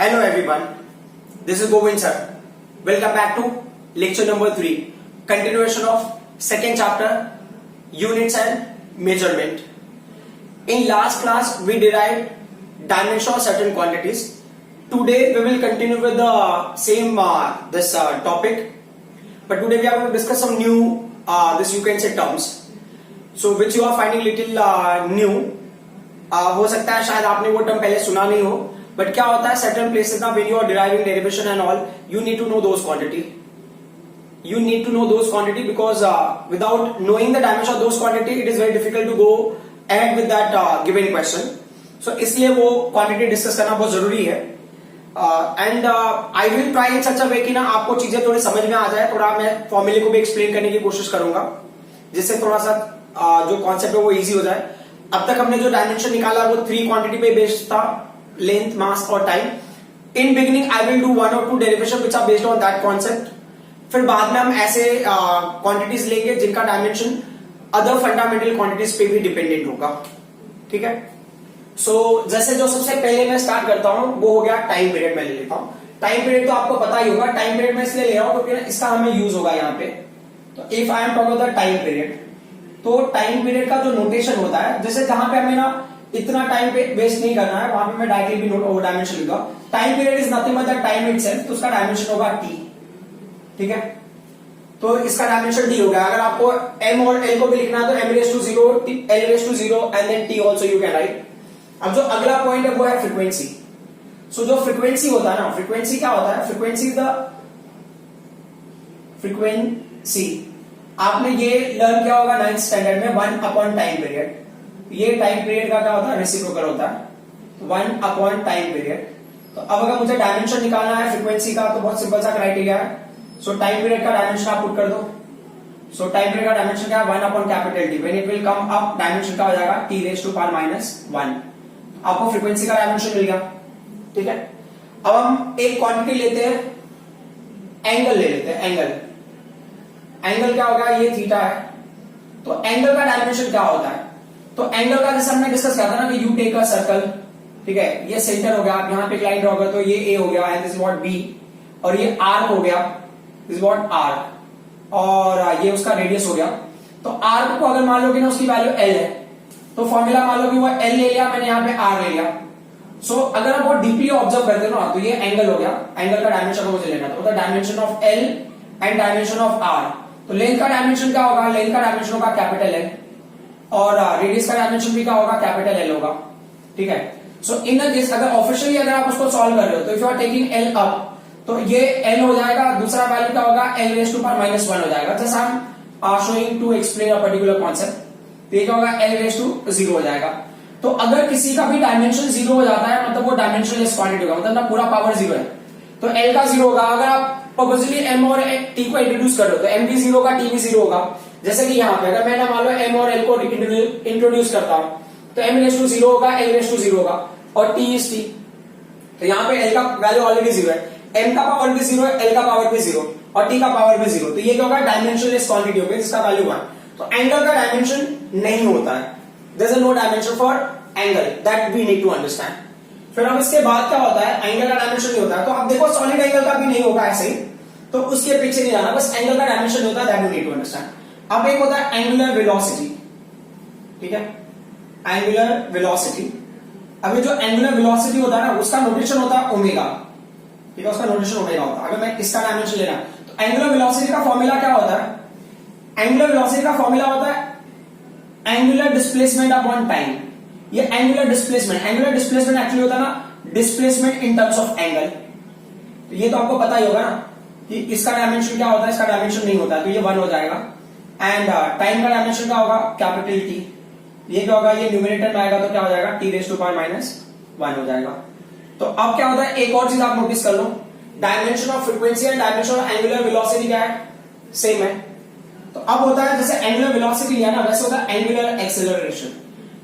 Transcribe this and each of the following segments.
Hello everyone, this is Govind sir. Welcome back to lecture number 3, continuation of second chapter, units and measurement. In last class we derived dimension of certain quantities. Today we will continue with the same this topic, but today we are going to discuss some new this you can say terms, so which you are finding little new. हो सकता है शायद आपने वो term पहले सुना नहीं हो, बट क्या होता है सर्टेन प्लेसेस ना when you are deriving derivation and all you need to know those quantity because without knowing the dimension of those quantity it is very difficult to go ahead with that given question. So इसलिए वो quantity discuss करना बहुत जरूरी है. And I will try in such a way कि ना आपको चीजें थोड़ी समझ में आ जाए. थोड़ा मैं फॉर्मूले को भी एक्सप्लेन करने की कोशिश करूंगा जिससे थोड़ा सा जो कॉन्सेप्ट है वो इजी हो जाए. अब तक हमने जो डायमेंशन निकाला वो 3 क्वांटिटी पे बेस्ड था, लेंथ, मास और time. In beginning I will do 1 or 2 derivation which are based on that concept. फिर बाद में हम ऐसे क्वांटिटीज लेंगे जिनका डायमेंशन अदर फंडामेंटल क्वांटिटीज पे भी डिपेंडेंट होगा. ठीक है. सो जैसे जो सबसे पहले मैं स्टार्ट करता हूं वो हो गया टाइम पीरियड. मैं ले लेता हूं टाइम पीरियड. तो आपको पता ही होगा टाइम पीरियड में इसलिए ले रहा हूं क्योंकि इसका हमें यूज होगा यहाँ पे. तो if I am talking about the time period, तो टाइम पीरियड का जो नोटेशन होता है, जैसे जहां पे हमें ना इतना टाइम पे वेस्ट नहीं करना है वहां पे मैं डायरेक्टली भी डायमेंशन लिखूंगा. Time period is nothing but the time itself. तो उसका डायमेंशन होगा टी. ठीक है. तो इसका डायमेंशन डी हो गया. अगर आपको एम और एल को भी लिखना है तो M raise to 0, L raise to 0 and then T also you can write. अब जो अगला पॉइंट है वो है फ्रीक्वेंसी. सो जो फ्रीक्वेंसी होता है ना, फ्रीक्वेंसी क्या होता है? Frequency is the frequency. आपने ये लर्न किया होगा 9th स्टैंडर्ड में 1 अपॉन टाइम पीरियड. ये टाइम पीरियड का क्या होता है? रेसिप्रोकल होता है. 1 अपॉन टाइम पीरियड. तो अब अगर मुझे डायमेंशन निकालना है फ्रीक्वेंसी का तो बहुत सिंपल सा क्राइटेरिया है. सो टाइम पीरियड का डायमेंशन आप पुट कर दो. सो टाइम पीरियड का डायमेंशन क्या है? 1 upon capital T. When it will come up dimension का हो जाएगा टी रेज टू पावर -1. आपको फ्रीक्वेंसी का डायमेंशन मिल गया. ठीक है. अब हम एक क्वांटिटी लेते हैं, एंगल ले लेते हैं. एंगल क्या होगा? ये थीटा है. तो एंगल का डायमेंशन क्या होता है? तो एंगल का जैसे हमने डिस्कस किया था ना कि यू टेक अ सर्कल. ठीक है. ये सेंटर हो गया. आप यहां पे एक लाइन ड्रॉ कर, तो ये ए हो गया एंड दिस व्हाट बी. और ये आर्क हो गया, दिस व्हाट आर्क. और ये उसका रेडियस हो गया. तो आर्क को अगर मान लो कि ना उसकी वैल्यू एल है तो फॉर्मूला मान लो कि वो एल ले लिया, मैंने यहां पे आर ले लिया. सो अगर आप बहुत डीपली ऑब्जर्व करते हो ना तो ये एंगल हो गया. एंगल का डायमेंशन मुझे लेना था. Dimension of L and dimension of R. तो लेंथ का डायमेंशन क्या होगा? लेंथ का डायमेंशन होगा कैपिटल एल और रेडियस का डायमेंशन भी क्या होगा? कैपिटल एल होगा. ठीक है. सो इन केस अगर ऑफिशियली अगर आप उसको सॉल्व कर रहे हो तो if you are taking L up तो ये एल हो जाएगा. दूसरा वैल्यू क्या होगा? एल रेज टू पावर -1 हो जाएगा. Just I am showing to explain a particular concept. तो ये क्या होगा? एल रेज टू 0 हो जाएगा. तो अगर किसी का भी डायमेंशन 0 हो जाता है मतलब वो डायमेंशनलेस क्वांटिटी होगा, मतलब ना पूरा पावर 0 है. तो एल का 0 होगा. अगर आप ऑब्वियसली एम और टी को इंट्रोड्यूस कर रहे हो तो एम भी 0 होगा, टी भी 0 होगा. जैसे कि यहाँ पे अगर मैंने मान लो एम और एल को इंट्रोड्यूस करता हूं तो एम रेज टू 0 होगा, एल रेज टू 0 होगा और टी इज टी. तो यहाँ पे एल का वैल्यू ऑलरेडी 0 है, एम का पावर भी 0 है, एल का पावर भी 0 और टी का पावर भी 0. तो ये क्या होगा? डायमेंशनलेस क्वांटिटी होगी जिसका वैल्यू 1. तो एंगल का डायमेंशन नहीं होता है. There is no dimension for angle, that we need to understand. फिर अब इसके बाद क्या होता है? एंगल का डायमेंशन नहीं होता है. तो अब देखो सॉलिड एंगल का भी नहीं होगा ऐसे ही, तो उसके पीछे नहीं जाना, बस एंगल का डायमेंशन होता है, that you need to understand. अब एक होता है एंगुलर वेलोसिटी. ठीक है. Angular velocity. अभी जो एंगुलर वेलोसिटी होता है ना उसका नोटेशन होता है ओमेगा. ठीक है. उसका नोटेशन ओमेगा होता है. अगर मैं इसका डायमेंशन लेना तो एंगुलर वेलोसिटी का फॉर्मूला क्या होता है? एंगुलर वेलोसिटी का फॉर्मूला होता है एंगुलर डिस्प्लेसमेंट अपॉन टाइम. ये एंगुलर डिस्प्लेसमेंट एक्चुअली होता है ना displacement in terms of angle. तो ये तो आपको पता ही होगा ना कि इसका डायमेंशन क्या होता है, इसका डायमेंशन नहीं होता है, तो ये 1 हो जाएगा. एंड टाइम का डायमेंशन क्या होगा? Capital T. ये क्या होगा? ये न्यूमरेटर में आएगा तो क्या हो जाएगा? टी रेज टू पावर -1 हो जाएगा. तो अब क्या होता है? एक और चीज आप नोटिस कर लो, dimension of frequency and dimension of angular velocity क्या है? सेम है. तो अब होता है जैसे एंगुलर वेलोसिटी लिया ना वैसे होता है एंगुलर एक्सेलरेशन.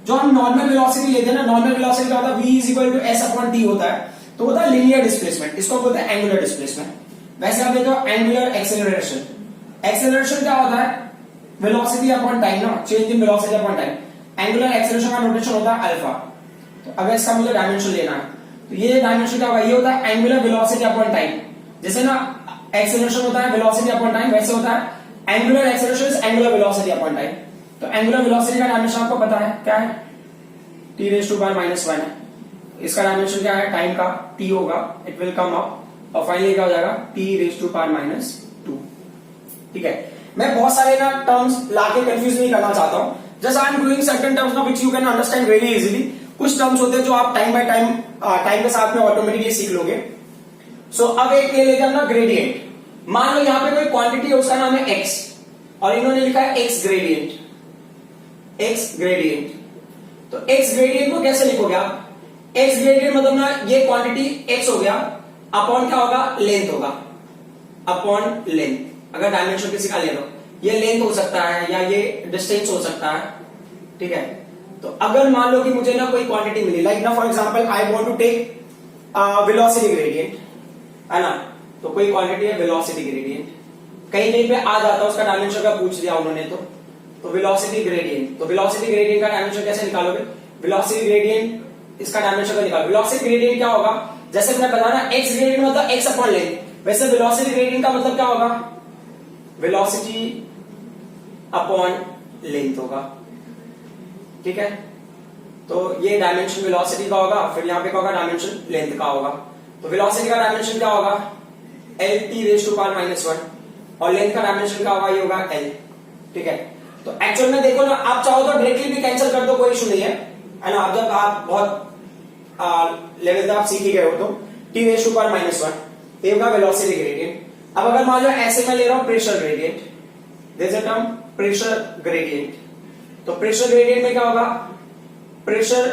जो हम नॉर्मल वेलोसिटी लेते हैं ना, नॉर्मल वेलोसिटी क्या होता है? v is equal to s upon t होता है. तो होता है लीनियर डिस्प्लेसमेंट, इसको बोलते हैं एंगुलर डिस्प्लेसमेंट. वैसे आप देखो एंगुलर एक्सेलरेशन. एक्सेलरेशन क्या होता है? वेलोसिटी अपॉन टाइम ना, change in velocity upon time. Angular acceleration का नोटेशन होता है अल्फा. तो अगर इसका मुझे डायमेंशन लेना है तो ये डायमेंशन क्या होगा, ये होता है एंगुलर वेलोसिटी अपॉन टाइम। जैसे ना एक्सेलरेशन होता है वेलोसिटी अपॉन टाइम, वैसे होता है angular acceleration is angular velocity upon time. तो एंगुलर वेलोसिटी का डायमेंशन आपको पता है क्या है, t रेज़ टू पावर -1 है। इसका डायमेंशन क्या है, टाइम का t होगा, इट विल कम अप और फाइनली क्या हो जाएगा t रेज़ टू पावर -2। ठीक है, मैं बहुत सारे ना टर्म्स लाके कंफ्यूज नहीं करना चाहता हूं, just I am doing certain terms ना which you can understand very easily. कुछ टर्म्स होते हैं जो आप टाइम बाय टाइम के साथ में ऑटोमेटिकली सीख लोगे। सो अब एक ले लेते हैं अपना ग्रेडियंट। मान लो यहां पे कोई क्वांटिटी है, उसका नाम है x और इन्होंने लिखा है x ग्रेडियंट, x ग्रेडियंट। तो x ग्रेडियंट को कैसे लिखोगे आप, x ग्रेडियंट मतलब ना ये क्वांटिटी x हो गया, अपॉन क्या होगा, लेंथ होगा, अपॉन लेंथ। अगर डायमेंशन किसी का ले लो, ये लेंथ हो सकता है या ये डिस्टेंस हो सकता है। ठीक है, तो अगर मान लो कि मुझे ना कोई क्वांटिटी मिली, लाइक ना for example I want to take velocity gradient, है ना, तो कोई क्वांटिटी है वेलोसिटी ग्रेडियंट, कहीं कहीं पे आ जाता है उसका डायमेंशन का पूछ दिया उन्होंने, तो वेलोसिटी ग्रेडियंट। तो वेलोसिटी ग्रेडियंट का डायमेंशन कैसे निकालोगे, वेलोसिटी ग्रेडियंट इसका डायमेंशन का निकालो। वेलोसिटी ग्रेडियंट क्या होगा, जैसे मैं बताना x ग्रेडियंट मतलब x अपॉन लेंथ, वैसे वेलोसिटी ग्रेडियंट का मतलब क्या होगा, वेलोसिटी अपॉन लेंथ होगा। ठीक है, तो ये डायमेंशन वेलोसिटी का होगा, फिर यहां पे क्या होगा, डायमेंशन लेंथ का होगा। तो वेलोसिटी का डायमेंशन क्या होगा, L T raise to power -1 और लेंथ का डायमेंशन क्या होगा, ये होगा एल। ठीक है, तो एक्चुअल में देखो ना, आप चाहो तो डायरेक्टली भी कैंसिल कर दो, कोई इशू नहीं है ना। अब जब आप बहुत लेवल तक आप सीख ही गए हो, तो टी रेज़ टू पावर -1 ये होगा वेलोसिटी ग्रेडियंट। अब अगर मान लो ऐसे मैं ले रहा हूं pressure gradient, there is a term pressure gradient. तो प्रेशर ग्रेडियंट में क्या होगा, प्रेशर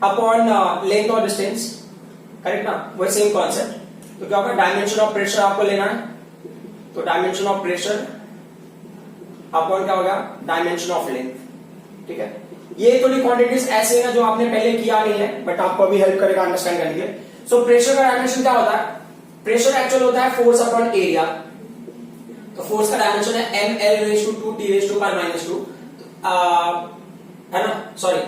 अपॉन लेंथ और डिस्टेंस, करेक्ट ना, वही सेम कॉन्सेप्ट। तो क्या होगा, डायमेंशन ऑफ प्रेशर आपको लेना है, तो डायमेंशन ऑफ प्रेशर अपॉन क्या होगा, डायमेंशन ऑफ लेंथ। ठीक है, ये थोड़ी क्वांटिटीज ऐसे हैं जो आपने पहले किया नहीं है, बट आपको अभी हेल्प करेगा अंडरस्टैंड करने के लिए। सो प्रेशर का डायमेंशन क्या होता है, प्रेशर एक्चुअल होता है फोर्स अपॉन एरिया। तो फोर्स का डायमेंशन है ml raise to 2 t raise to power -2, है ना, सॉरी,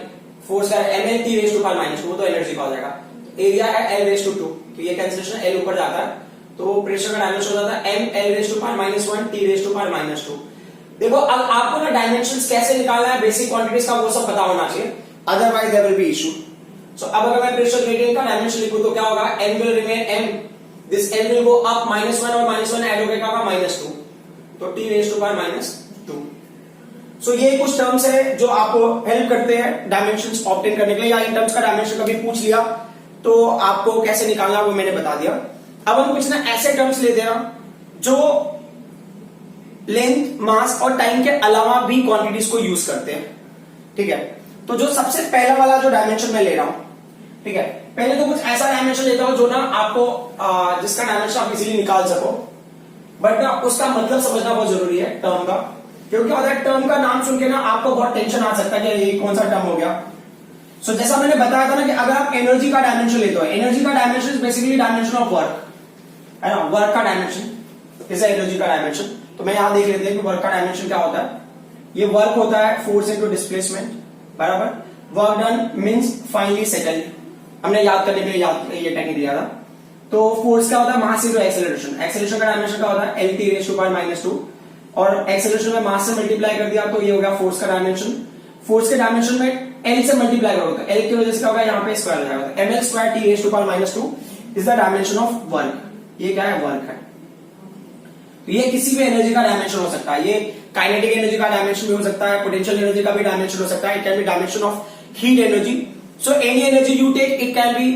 फोर्स का ml t raise to power -2, वो तो एनर्जी का हो जाएगा। एरिया है l रेज़ टू 2, तो ये कैंसिलेशन l ऊपर जाता है, तो प्रेशर का डायमेंशन हो जाता है ml raise to power -1 t raise to power -2। देखो अब आपको ना डायमेंशंस कैसे निकालना है, बेसिक क्वांटिटीज का वो सब पता होना चाहिए, otherwise there will be issue. So अब अगर मैं प्रेशर ग्रेडियंट का डायमेंशन लिखूं तो क्या होगा, m will remain m, this l will go up, -1 और -1 ऐड होकर क्या होगा, -2, तो t रेज़ टू पावर -2। सो ये कुछ टर्म्स है जो आपको हेल्प करते हैं डायमेंशंस ऑब्टेन करने के लिए, या इन टर्म्स का डायमेंशन कभी पूछ लिया तो आपको कैसे निकालना वो मैंने बता दिया। अब हम कुछ ना ऐसे टर्म्स लेते हैं जो लेंथ, मास और टाइम के अलावा भी क्वांटिटीज को यूज करते हैं। ठीक है, तो जो सबसे पहला वाला जो डायमेंशन मैं ले रहा हूं, ठीक है, पहले तो कुछ ऐसा डायमेंशन लेता हूं जो ना आपको जिसका डायमेंशन आप इजीली निकाल सको, बट ना उसका मतलब समझना बहुत जरूरी है टर्म का, क्योंकि अगर टर्म का नाम सुन के ना आपको बहुत टेंशन आ सकता है कि ये कौन सा टर्म हो गया। सो जैसा मैंने बताया था ना कि अगर आप एनर्जी का डायमेंशन लेते हो, एनर्जी का dimension is basically dimension of work, है ना, वर्क का डायमेंशन इज एनर्जी का डायमेंशन। तो मैं यहां देख लेते हैं कि वर्क का डायमेंशन क्या होता है। ये वर्क होता है फोर्स इनटू डिस्प्लेसमेंट, बराबर, work done means finally settle, हमने याद करने के लिए ये टेक्निक दिया था। तो फोर्स क्या होता है, मास इनटू एक्सेलरेशन, एक्सेलरेशन का डायमेंशन क्या होता है, lt रेज़ टू पावर -2, और एक्सेलरेशन में मास से मल्टीप्लाई कर दिया तो ये हो गया फोर्स का डायमेंशन। फोर्स के डायमेंशन में l से मल्टीप्लाई करोगे तो l की वजह से क्या होगा, यहाँ पे स्क्वायर हो जाएगा, ml square t raise to power -2 is the dimension of work. ये क्या है, वर्क है। तो ये किसी भी एनर्जी का डायमेंशन हो सकता है, ये काइनेटिक एनर्जी का डायमेंशन भी हो सकता है, पोटेंशियल एनर्जी का भी डायमेंशन हो सकता है, it can be dimension of heat energy. So any energy you take, it can be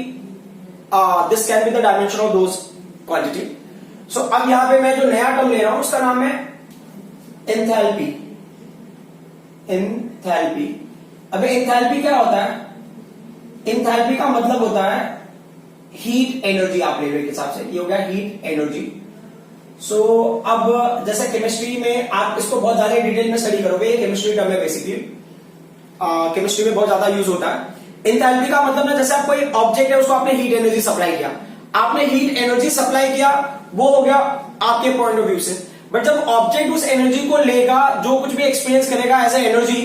this can be the dimension of those quantity. So अब यहां पे मैं जो नया टर्म ले रहा हूं उसका नाम है एंथैल्पी। एंथैल्पी, अब एंथैल्पी क्या होता है, एंथैल्पी का मतलब होता है हीट एनर्जी, आप ले रहे के हिसाब से ये हो गया हीट एनर्जी। सो अब जैसे केमिस्ट्री में आप इसको बहुत ज्यादा डिटेल में स्टडी करोगे, ये केमिस्ट्री टर्म है बेसिकली, केमिस्ट्री में बहुत ज्यादा यूज होता है। एंथैल्पी का मतलब ना, जैसे आप कोई ऑब्जेक्ट है उसको आपने हीट एनर्जी सप्लाई किया, आपने हीट एनर्जी सप्लाई किया, वो हो गया आपके पॉइंट ऑफ व्यू से, बट जब ऑब्जेक्ट उस एनर्जी को लेगा, जो कुछ भी एक्सपीरियंस करेगा एज ए एनर्जी,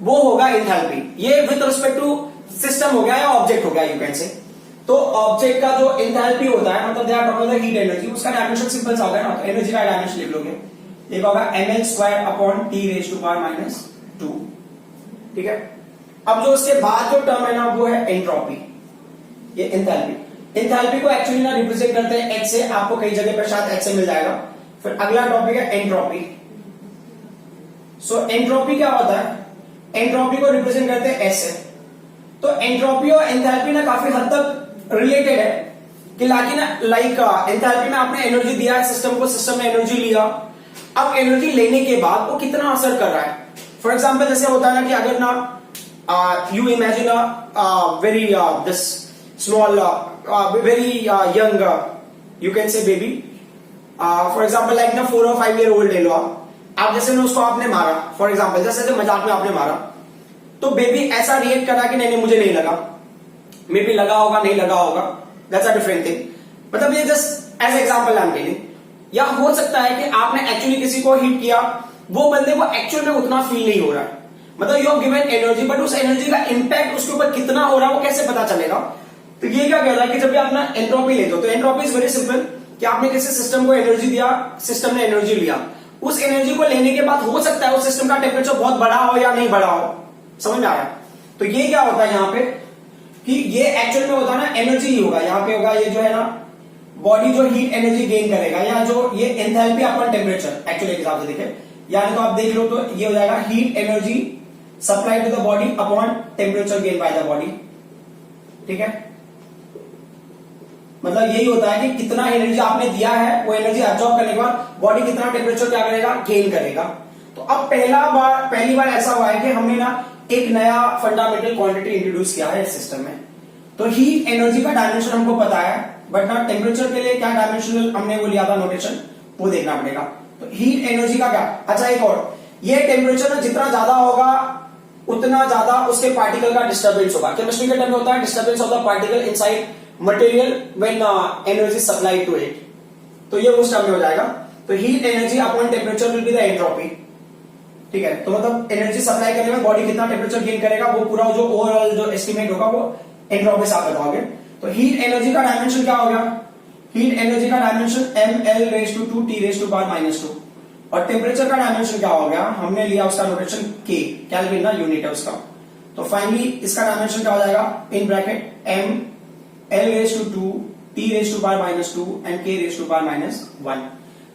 वो होगा एंथैल्पी। ये विद रिस्पेक्ट टू सिस्टम हो गया या ऑब्जेक्ट हो गया, यू कैन से। तो ऑब्जेक्ट का जो एंथैल्पी होता है, मतलब they are talking about heat energy, उसका डायमेंशन सिंपल सा होगा ना, तो एनर्जी का डायमेंशन लिख लोगे, एक होगा ml² अपॉन T⁻⁻²। ठीक है। अब जो उसके बाद जो टर्म है ना वो है एंट्रोपी, ये एंथैल्पी। एंथैल्पी को एक्चुअली ना रिप्रेजेंट करते हैं H से, आपको कई जगह पर शायद H से मिल जाएगा। फिर अगला टॉपिक है एंट्रोपी। सो एंट्रोपी क्या होता है, एंट्रोपी को रिप्रेजेंट करते हैं S से। तो एंट्रोपी और एंथैल्पी ना काफी हद तक रिलेटेड है कि लाइक एंथैल्पी में आपने एनर्जी दिया है सिस्टम को, सिस्टम ने एनर्जी लिया, अब एनर्जी लेने के बाद वो कितना असर कर रहा है। फॉर एग्जांपल जैसे होता है ना कि अगर ना you imagine very this small very young you can say baby, for example like ना 4 और 5 ईयर ओल्ड ले लो आप जैसे ना उसको आपने मारा, फॉर एग्जांपल जैसे मजाक में आपने मारा, तो बेबी ऐसा रिएक्ट करा कि नहीं मुझे नहीं लगा, मे बी लगा होगा नहीं लगा होगा, दैट्स अ डिफरेंट थिंग। मतलब ये just as example I am telling. या हो सकता है कि आपने एक्चुअली किसी को हिट किया, वो बंदे को एक्चुअल में उतना फील नहीं हो रहा है, मतलब you have given energy, but उस एनर्जी का इंपैक्ट उसके ऊपर कितना हो रहा है वो कैसे पता चलेगा। तो ये क्या कह रहा है कि जब भी आप ना एंट्रोपी लेते हो, तो एंट्रोपी इज वेरी सिंपल कि आपने किसी सिस्टम को एनर्जी दिया, सिस्टम ने एनर्जी लिया, उस एनर्जी को लेने के बाद हो सकता है उस सिस्टम का टेम्परेचर बहुत बड़ा हो या नहीं बड़ा हो, समझ में आया। तो ये क्या होता है यहाँ पे कि ये एक्चुअल में होता है ना एनर्जी ही होगा, यहाँ पे होगा ये जो है ना बॉडी जो हीट एनर्जी गेन करेगा, या जो ये एंथैल्पी अपॉन टेम्परेचर एक्चुअली एक हिसाब से देखें, यानी तो आप देख लो तो ये हो जाएगा heat energy supply to the body upon temperature gain by the body. ठीक है, मतलब यही होता है कि कितना एनर्जी आपने दिया है, वो एनर्जी एब्जॉर्ब करने के बाद बॉडी कितना टेम्परेचर क्या करेगा, गेन करेगा। तो अब पहली बार ऐसा हुआ है कि हमने ना एक नया फंडामेंटल क्वांटिटी इंट्रोड्यूस किया है इस सिस्टम में। तो हीट एनर्जी का डायमेंशन हमको पता है, बट ना टेम्परेचर के लिए क्या डायमेंशनल हमने वो लिया था नोटेशन, वो देखना पड़ेगा। तो हीट एनर्जी का क्या, अच्छा एक और, ये टेम्परेचर ना जितना ज्यादा होगा उतना ज्यादा उसके पार्टिकल का डिस्टर्बेंस होगा। केमिस्ट्री के टर्म में होता है disturbance of the particle inside material when energy supply to it, तो ये उस टर्म में हो जाएगा। तो heat energy upon temperature will be the entropy. ठीक है, तो मतलब एनर्जी सप्लाई करने में बॉडी कितना टेम्परेचर गेन करेगा, वो पूरा जो ओवरऑल जो एस्टिमेट होगा वो एंट्रोपी से आप बताओगे। तो हीट एनर्जी का डायमेंशन क्या हो गया, हीट एनर्जी का डायमेंशन ml² T⁻⁻², और टेम्परेचर का डायमेंशन क्या हो गया, हमने लिया उसका नोटेशन K, केल्विन ना यूनिट है उसका। तो फाइनली इसका डायमेंशन क्या हो जाएगा, in bracket ml² T⁻⁻² and K⁻⁻1।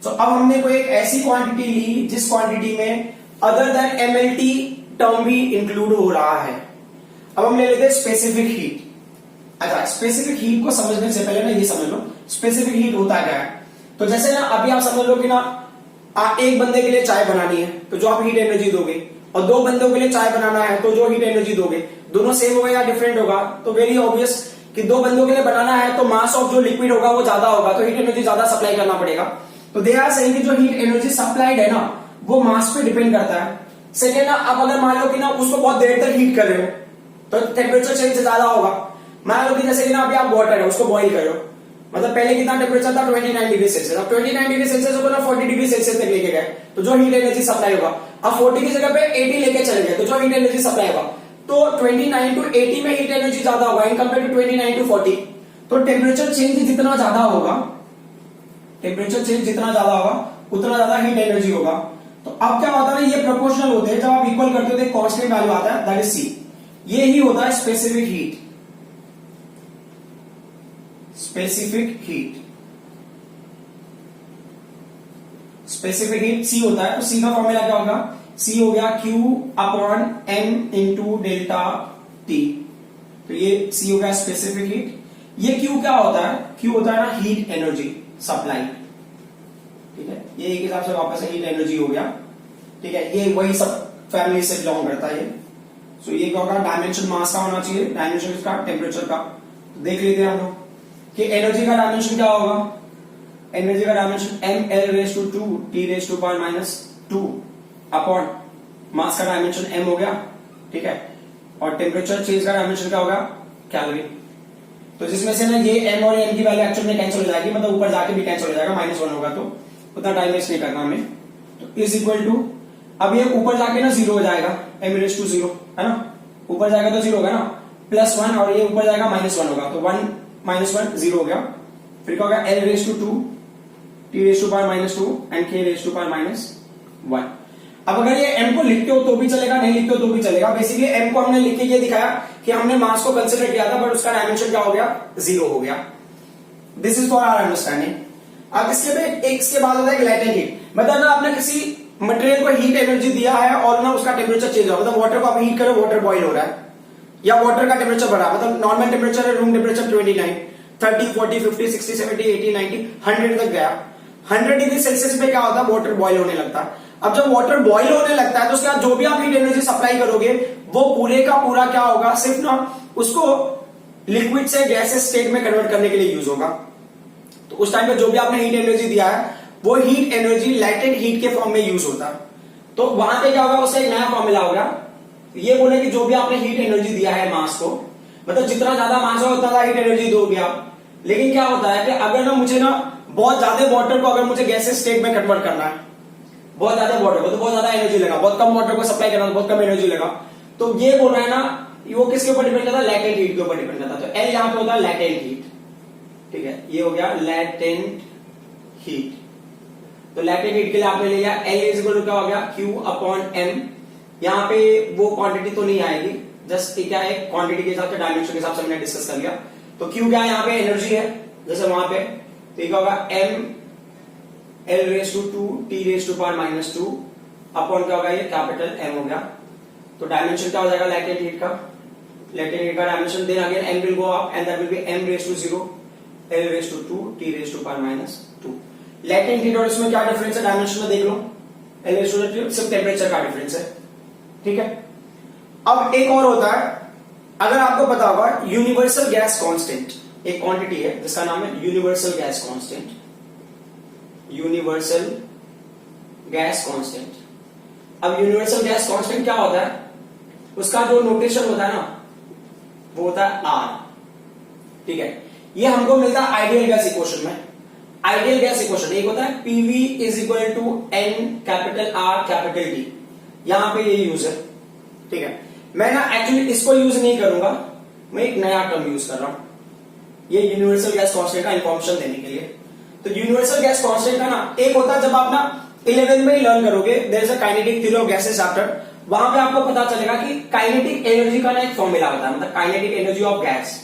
तो अब हमने कोई एक ऐसी क्वांटिटी ली जिस क्वांटिटी में अदर देन mlt टर्म भी इंक्लूड हो रहा है। अब हम ले लेते हैं स्पेसिफिक हीट। अच्छा, स्पेसिफिक हीट को समझने से पहले ना ये समझ लो स्पेसिफिक हीट होता क्या है। तो जैसे ना अभी आप समझ लो कि ना एक बंदे के लिए चाय बनानी है तो जो आप हीट एनर्जी दोगे, और 2 बंदों के लिए चाय बनाना है तो जो हीट एनर्जी दोगे, दोनों सेम होगा या डिफरेंट होगा। तो वेरी ऑब्वियस कि 2 बंदों के लिए बनाना है तो मास ऑफ जो लिक्विड होगा वो ज्यादा होगा, तो हीट एनर्जी ज्यादा सप्लाई करना पड़ेगा। तो दे आर सेइंग कि जो हीट एनर्जी सप्लाइड है ना वो मास पे डिपेंड करता है। सेकेंड ना, अब अगर मान लो कि ना उसको बहुत देर तक हीट कर रहे हो तो टेम्परेचर चेंज ज्यादा होगा। मान लो कि जैसे कि ना अभी आप वाटर है उसको बॉइल कर रहे हो, मतलब पहले कितना टेम्परेचर था 29 डिग्री सेल्सियस, अब 29 डिग्री सेल्सियस को ना 40 डिग्री सेल्सियस तक लेके गए तो जो हीट एनर्जी सप्लाई होगा, अब 40 की जगह पे 80 लेके चले गए तो जो हीट एनर्जी सप्लाई होगा, तो 29 to 80 में हीट एनर्जी ज्यादा होगा इन कंपेयर टू 29 to 40। तो टेम्परेचर चेंज जितना ज्यादा होगा, टेम्परेचर चेंज जितना ज्यादा होगा उतना ज्यादा हीट एनर्जी होगा। तो अब क्या होता है, ये प्रोपोर्शनल होते हैं, जब आप इक्वल करते हो तो एक कांस्टेंट वैल्यू आता है, दैट इज सी। ये ही होता है specific heat. Specific heat, specific heat C होता है। तो सी का फॉर्मूला क्या होगा, सी हो गया Q upon M into delta T। तो ये सी हो गया स्पेसिफिक हीट। ये Q क्या होता है, Q होता है ना हीट एनर्जी सप्लाई। ठीक है, ये एक हिसाब से वापस से हीट एनर्जी हो गया। ठीक है, ये वही सब फैमिली से बिलोंग करता है। सो ये क्या होगा, डायमेंशन मास का होना चाहिए, डायमेंशन इसका टेम्परेचर का। तो देख लेते हैं हम लोग कि एनर्जी का डायमेंशन क्या होगा, एनर्जी का dimension ml² T⁻⁻² upon mass का डायमेंशन m हो गया। ठीक है, और टेम्परेचर चेंज का डायमेंशन क्या होगा, केल्विन। तो जिसमें से ना ये m और n की वैल्यू एक्चुअल में कैंसिल हो जाएगी, मतलब ऊपर जाके भी कैंसिल हो जाएगा, -1 होगा, तो उतना टाइम वेस्ट नहीं करना हमें। तो इज इक्वल टू, अब ये ऊपर जाके ना 0 हो जाएगा, ml/0 है ना, ऊपर जाएगा तो 0 होगा ना, +1 और ये ऊपर जाएगा -1 होगा, तो 1 -1 0 हो गया। फिर क्या होगा L raise to 2 T raise to power -2 and K raise to power -1। अब अगर ये m को लिखते हो तो भी चलेगा, नहीं लिखते हो तो भी चलेगा। बेसिकली m को हमने लिख के ये दिखाया कि हमने मास को कंसिडर किया था बट उसका डायमेंशन क्या हो गया, 0 हो गया। This is for our understanding. अब इसके बाद होता है लैटेंट हीट। मतलब ना आपने किसी मटेरियल को हीट एनर्जी दिया है और ना उसका टेम्परेचर चेंज हो, मतलब वाटर को आप हीट करो, वाटर बॉईल हो रहा है या वाटर का टेम्परेचर बढ़ा, मतलब नॉर्मल टेम्परेचर है रूम टेम्परेचर 29, 30, 40, 50, 60, 70, 80, 90, 100 तक गया। 100 डिग्री सेल्सियस पे क्या होता है, वाटर बॉईल होने लगता है। अब जब वाटर बॉईल होने लगता है तो उसके बाद जो भी आप हीट एनर्जी सप्लाई करोगे वो पूरे का पूरा क्या होगा, सिर्फ ना उसको लिक्विड से गैसेस स्टेट में कन्वर्ट करने के लिए यूज होगा। तो उस टाइम पे जो भी आपने हीट एनर्जी दिया है वो हीट एनर्जी लैटेंट हीट के फॉर्म में यूज होता है। तो वहां पे क्या होगा, उसका एक नया फॉर्मूला होगा। ये बोले कि जो भी आपने हीट एनर्जी दिया है मास को, मतलब जितना ज्यादा मास हो उतना हीट एनर्जी दोगे आप। लेकिन क्या होता है कि अगर ना मुझे ना बहुत ज्यादा वाटर को अगर मुझे गैसेस स्टेट में कन्वर्ट करना है, बहुत ज्यादा वाटर को, तो बहुत ज्यादा एनर्जी लगा, बहुत कम वाटर को सप्लाई करना, बहुत कम एनर्जी लगा। तो ये बोल रहा है ना, वो किसके ऊपर डिपेंड करता है, लैटेंट हीट के ऊपर डिपेंड करता है। तो एल यहां पे होता है लैटेंट हीट, ठीक है, ये हो गया लैटेंट हीट। तो लैटेंट हीट के लिए आपने ले लिया L इज इक्वल टू क्या हो गया, Q/M। यहाँ पे वो क्वांटिटी तो नहीं आएगी, जस्ट क्या है क्वांटिटी के हिसाब से, डायमेंशन के हिसाब से हमने डिस्कस कर लिया। तो Q क्या है, यहाँ पे एनर्जी है जैसे वहां पे, तो क्या होगा M L raise to 2 T raise to power -2 upon क्या होगा, ये कैपिटल M हो गया। तो डायमेंशन क्या हो जाएगा लैटेंट हीट का, लैटेंट हीट का dimension, then again M will go up and that will be M raise to 0 L raise to 2 T raise to power -2। Latent heat और इसमें क्या डिफरेंस है डायमेंशन में देख लो, L रेज टू 2 सिर्फ temperature का difference है, ठीक है। अब एक और होता है, अगर आपको पता होगा यूनिवर्सल गैस कांस्टेंट, एक क्वांटिटी है जिसका नाम है universal gas constant, universal gas constant. अब यूनिवर्सल गैस कांस्टेंट क्या होता है, उसका जो नोटेशन होता है ना वो होता है R, ठीक है। ये हमको मिलता है आइडियल गैस इक्वेशन में। आइडियल गैस इक्वेशन एक होता है PV is equal to N capital R capital T, यहां पे ये यूज है, ठीक है। मैं ना एक्चुअली इसको यूज नहीं करूंगा, मैं एक नया टर्म यूज कर रहा हूं, ये यूनिवर्सल गैस कांस्टेंट का इंफॉर्मेशन देने के लिए। तो यूनिवर्सल गैस कांस्टेंट का ना एक होता है, जब आप ना 11 में ही लर्न करोगे, there is a kinetic theory of gases chapter, वहां पे आपको पता चलेगा कि काइनेटिक एनर्जी का ना एक फॉर्मूला होता है, मतलब काइनेटिक एनर्जी ऑफ गैस,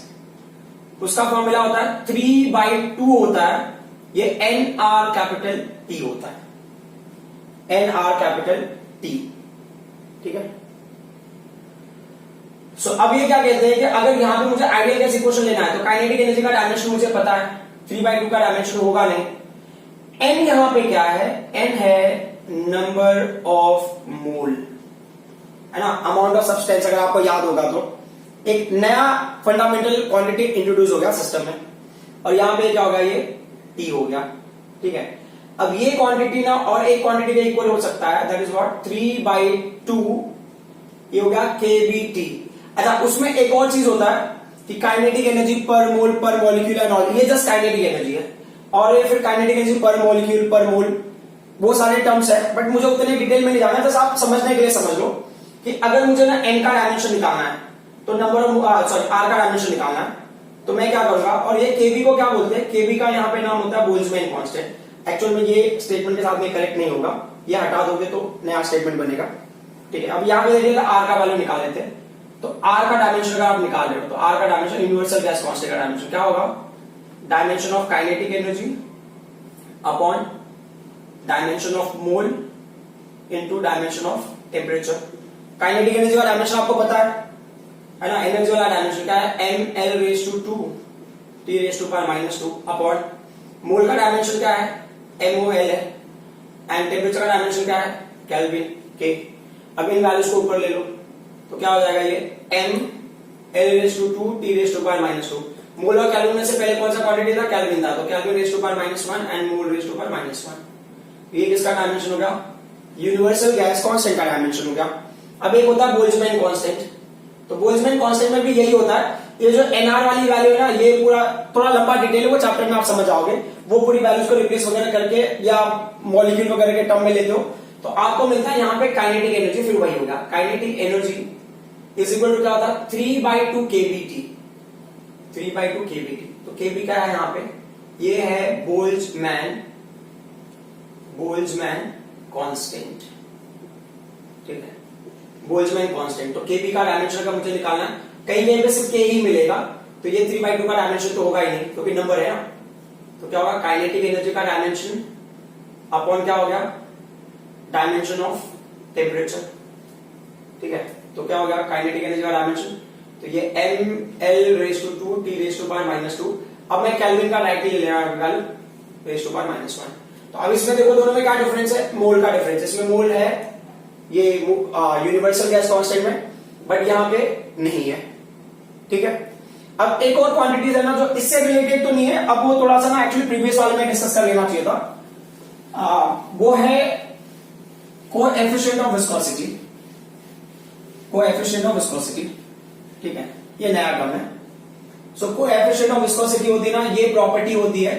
उसका फॉर्मूला होता है 3/2 होता है, ये NR कैपिटल T होता है, NR कैपिटल T, ठीक है। सो अब ये क्या कहते हैं कि अगर यहां पे मुझे आइडियल गैस इक्वेशन लेना है तो काइनेटिक एनर्जी का डायमेंशन मुझे पता है, 3/2 का डायमेंशन होगा नहीं। N यहां पे क्या है, N है नंबर ऑफ मोल, है ना, अमाउंट ऑफ सब्सटेंस। अगर आपको याद होगा तो एक नया फंडामेंटल क्वांटिटी इंट्रोड्यूस हो गया सिस्टम में, और यहां पे क्या होगा, ये T हो गया, ठीक है। अब ये क्वांटिटी ना और एक क्वांटिटी के इक्वल हो सकता है, दैट इज व्हाट 3/2, ये हो गया kBT। अच्छा, उसमें एक और चीज होता है कि काइनेटिक एनर्जी पर मोल पर मॉलिक्यूल एंड ऑल, ये जस्ट काइनेटिक एनर्जी है, और ये फिर काइनेटिक एनर्जी पर मॉलिक्यूल पर मोल, वो सारे टर्म्स है, बट मुझे उतने डिटेल में नहीं जाना, जस्ट आप समझने के लिए समझ लो कि अगर मुझे ना N का डायमेंशन निकालना है तो नंबर ऑफ R का डायमेंशन निकालना है, तो मैं क्या करूंगा, और ये kB को क्या बोलते हैं, kB का यहाँ पे नाम होता है बोल्ट्जमैन कांस्टेंट। एक्चुअल में ये स्टेटमेंट के साथ में करेक्ट नहीं होगा, ये हटा दोगे तो नया स्टेटमेंट बनेगा, ठीक है। अब यहाँ पे देखिए R का वैल्यू निकाल लेते हैं, तो R का डायमेंशन अगर आप निकाल रहे हो तो R का डायमेंशन यूनिवर्सल गैस कांस्टेंट का डायमेंशन क्या होगा, dimension of kinetic energy upon dimension of mole into dimension of temperature. Kinetic energy का डायमेंशन आपको पता है ना, एनर्जी वाला डायमेंशन क्या है, ML raise to 2 T raise to power -2 upon mole का डायमेंशन क्या है, MOL है, एंड टेम्परेचर का डायमेंशन क्या है, केल्विन K। अब इन वैल्यूज को ऊपर ले लो तो क्या हो जाएगा, ये ML raise to 2 T raise to power -2। Mole और केल्विन में से पहले कौन सा क्वांटिटी था, केल्विन था, तो kelvin raise to power -1 and mole raise to power -1। ये किसका डायमेंशन हो गया, यूनिवर्सल गैस कांस्टेंट का डायमेंशन हो गया। अब एक होता है बोल्ट्जमैन कांस्टेंट, तो बोल्ट्जमैन कांस्टेंट में भी यही होता है, ये जो NR वाली वैल्यू है ना, ये पूरा थोड़ा लंबा डिटेल है, वो चैप्टर में आप समझ आओगे, वो पूरी वैल्यूज को रिप्लेस वगैरह करके या मॉलिक्यूल वगैरह के टर्म में लेते हो तो आपको मिलता है यहाँ पे काइनेटिक एनर्जी, फिर वही होगा kinetic energy is equal to क्या होता है 3/2 kBT, 3/2 kBT। तो Kb क्या है यहाँ पे, ये है बोल्ट्जमैन कांस्टेंट, ठीक है, बोल्ट्जमैन कांस्टेंट। तो Kb का डायमेंशन का मुझे निकालना है, कहीं कहीं पे सिर्फ K ही मिलेगा, तो ये 3/2 का डायमेंशन तो होगा ही नहीं क्योंकि नंबर है ना। तो क्या होगा, काइनेटिक एनर्जी का डायमेंशन अपॉन क्या हो गया, डायमेंशन ऑफ टेम्परेचर, ठीक है। तो क्या हो गया काइनेटिक एनर्जी का डायमेंशन, तो ये ml/2 T⁻²। अब मैं केल्विन का राइटली ले रहा हूं, (10⁻⁻1). तो अब इसमें देखो दोनों में क्या डिफरेंस है, मोल का डिफरेंस। इसमें मोल है ये यूनिवर्सल गैस कांस्टेंट में, बट यहां पे नहीं है, ठीक है। अब एक और क्वांटिटीज है ना जो इससे रिलेटेड तो नहीं है, अब वो थोड़ा सा ना एक्चुअली प्रीवियस वाले में डिस्कस कर लेना चाहिए था। वो है कोएफिशिएंट ऑफ विस्कोसिटी, ठीक है, ये नया टर्म है। सो कोएफिशिएंट ऑफ विस्कोसिटी होती है ना, ये प्रॉपर्टी होती है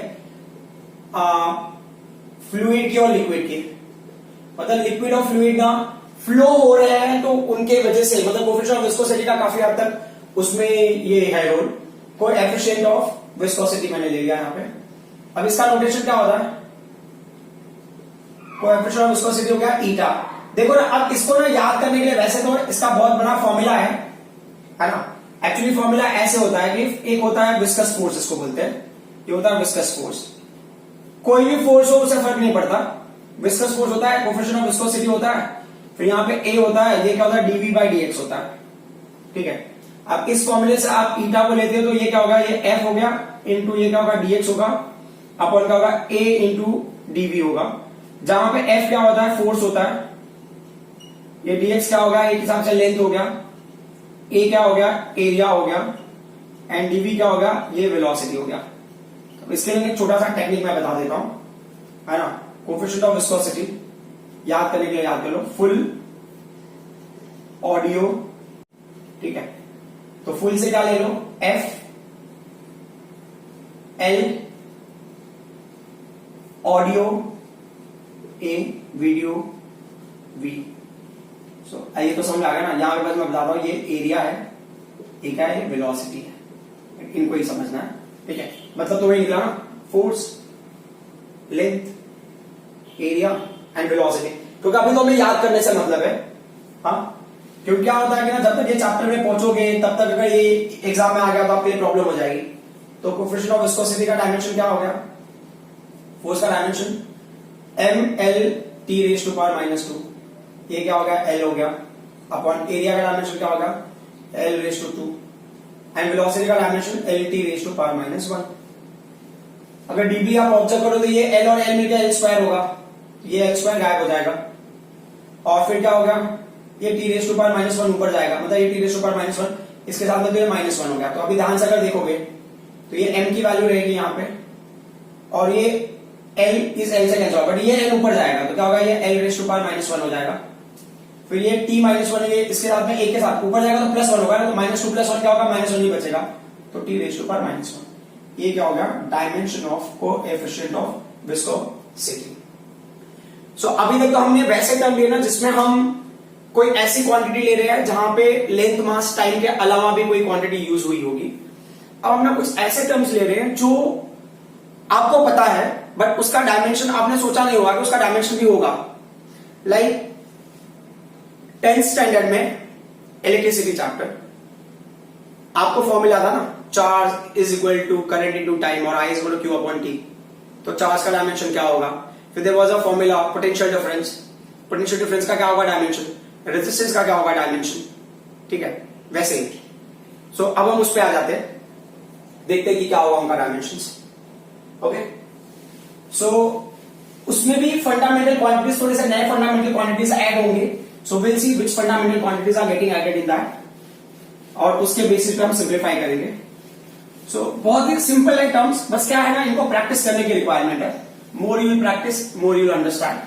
फ्लूइड की और लिक्विड की। मतलब लिक्विड और फ्लूइड ना फ्लो हो रहे हैं तो उनके वजह से, मतलब कोएफिशिएंट ऑफ विस्कोसिटी का काफी हद तक उसमें ये है रोल। कोएफिशिएंट ऑफ विस्कोसिटी मैंने ले लिया यहाँ पे। अब इसका नोटेशन क्या होता है, कोएफिशिएंट ऑफ विस्कोसिटी हो गया ईटा। देखो ना, अब इसको ना याद करने के लिए वैसे तो इसका बहुत बड़ा फॉर्मूला है ना। एक्चुअली फॉर्मूला ऐसे होता है कि एक होता है विस्कस फोर्स, इसको बोलते हैं, ये होता है विस्कस फोर्स। कोई भी फोर्स हो उससे फर्क नहीं पड़ता, विस्कस फोर्स होता है, कोएफिशिएंट ऑफ विस्कोसिटी होता है, फिर यहाँ पे ए होता है, ये क्या होता है dV/dx होता है, ठीक है। अब इस फॉर्मूले से आप ईटा को लेते हो तो ये क्या होगा, ये F हो गया इंटू ये क्या होगा dx होगा, अपॉन क्या होगा A इंटू dV होगा, जहां पे F क्या होता है, फोर्स होता है, ये dx क्या होगा, एक हिसाब से लेंथ हो गया, A क्या हो गया, एरिया हो गया, एंड dV क्या हो गया, ये वेलोसिटी हो गया। तो इसके लिए एक छोटा सा टेक्निक मैं बता देता हूं, है ना। कोएफिशिएंट ऑफ विस्कोसिटी याद करने के लिए याद कर लो, फुल ऑडियो, ठीक है। तो फुल से क्या ले लो, F L audio, A video, V। सो ये तो समझ आ गया ना। यहां पे बस मैं बताता हूं, ये एरिया है, ये क्या है, वेलोसिटी है, इनको ही समझना है, ठीक है। मतलब तो वही निकला ना, force, length, area and velocity. क्योंकि अभी तो हमें याद करने से मतलब है, हाँ। क्योंकि क्या होता है कि ना जब तक ये चैप्टर में पहुंचोगे तब तक अगर ये एग्जाम में आ गया तो आपके लिए प्रॉब्लम हो जाएगी। तो कोएफिशिएंट ऑफ विस्कोसिटी का डायमेंशन क्या हो गया, फोर्स का डायमेंशन mL/T⁻², ये क्या हो गया, L हो गया, अपॉन एरिया का डायमेंशन क्या होगा, L/2, एंड वेलोसिटी का डायमेंशन L/T⁻⁻1। अगर dB आप ऑब्जर्व करो तो ये L और L मिलकर L² होगा, ये L² गायब हो जाएगा, और फिर क्या होगा, ये T⁻⁻1 ऊपर जाएगा, मतलब ये T⁻⁻1 इसके साथ में तो ये -1 हो गया। तो अभी ध्यान से अगर देखोगे तो ये m की वैल्यू रहेगी यहाँ पे, और ये L इस L से कैंसिल होगा, बट ये L ऊपर जाएगा तो क्या होगा, ये L⁻⁻1 हो जाएगा। फिर ये T-1 ये इसके साथ में एक के साथ ऊपर जाएगा तो +1 होगा, तो -2 + 1 क्या होगा, -1 ही बचेगा, तो T⁻⁻1। ये क्या होगा, dimension of coefficient of viscosity. So अभी तक तो हमने वैसे टर्म लिए ना जिसमें हम कोई ऐसी क्वांटिटी ले रहे हैं जहां पे लेंथ, मास, टाइम के अलावा भी कोई क्वांटिटी यूज हुई होगी। अब हम ना कुछ ऐसे टर्म्स ले रहे हैं जो आपको पता है बट उसका डायमेंशन आपने सोचा नहीं होगा कि उसका डायमेंशन भी होगा। लाइक 10th स्टैंडर्ड में इलेक्ट्रिसिटी चैप्टर आपको फॉर्मूला था ना, charge is equal to current into time और I is equal to Q/T। तो चार्ज का डायमेंशन क्या होगा, फिर there was a formula potential difference, potential difference का क्या होगा डायमेंशन, रेजिस्टेंस का क्या होगा डायमेंशन, ठीक है, वैसे ही। सो अब हम उस पे आ जाते हैं, देखते हैं कि क्या होगा उनका डायमेंशंस। ओके, सो उसमें भी फंडामेंटल क्वांटिटीज, थोड़े से नए फंडामेंटल क्वांटिटीज ऐड होंगे। So will see which fundamental quantities are getting added in that, और उसके बेसिस पे हम सिंप्लीफाई करेंगे। सो बहुत ही सिंपल है टर्म्स, बस क्या है ना, इनको प्रैक्टिस करने की रिक्वायरमेंट है। More you will practise more you will understand.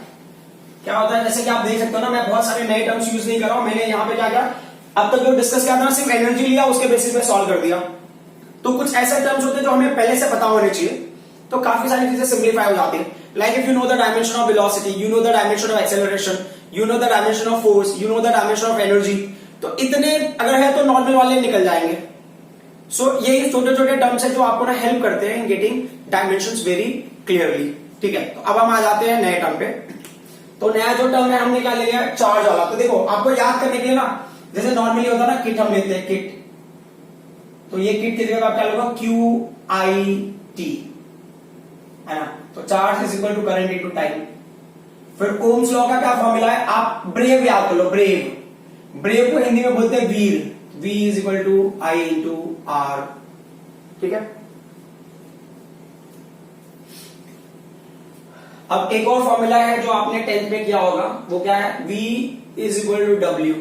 क्या होता है, जैसे कि आप देख सकते हो ना, मैं बहुत सारे नए टर्म्स यूज नहीं कर रहा हूं। मैंने यहाँ पे क्या किया, अब तक जो डिस्कस किया था ना, सिर्फ एनर्जी लिया, उसके बेसिस पे सॉल्व कर दिया। तो कुछ ऐसे टर्म्स होते हैं जो हमें पहले से पता होने चाहिए, तो काफी सारी चीजें सिंप्लीफाई हो जाती है। Like if you know the dimension of velocity, you know the dimension of acceleration, you know the dimension of force, you know the dimension of energy, तो इतने अगर है तो नॉर्मल वाले निकल जाएंगे। सो ये छोटे छोटे टर्म्स है जो आपको ना हेल्प करते हैं in getting dimensions very clearly. ठीक है, तो अब हम आ जाते हैं नए टर्म पे। तो नया जो टर्म है हमने क्या ले लिया, चार्ज वाला। तो देखो आपको याद करने के लिए ना, जैसे नॉर्मली होता है ना किट हम लेते हैं किट, तो ये किट की जगह आप क्या लोगे, QIT, है ना। तो charge is equal to current into time. फिर ओम्स लॉ का क्या फॉर्मूला है, आप ब्रेव याद कर लो, ब्रेव। ब्रेव को हिंदी में बोलते हैं वीर, V is equal to I into R। ठीक है, अब एक और फॉर्मूला है जो आपने 10th में किया होगा, वो क्या है, V is equal to W।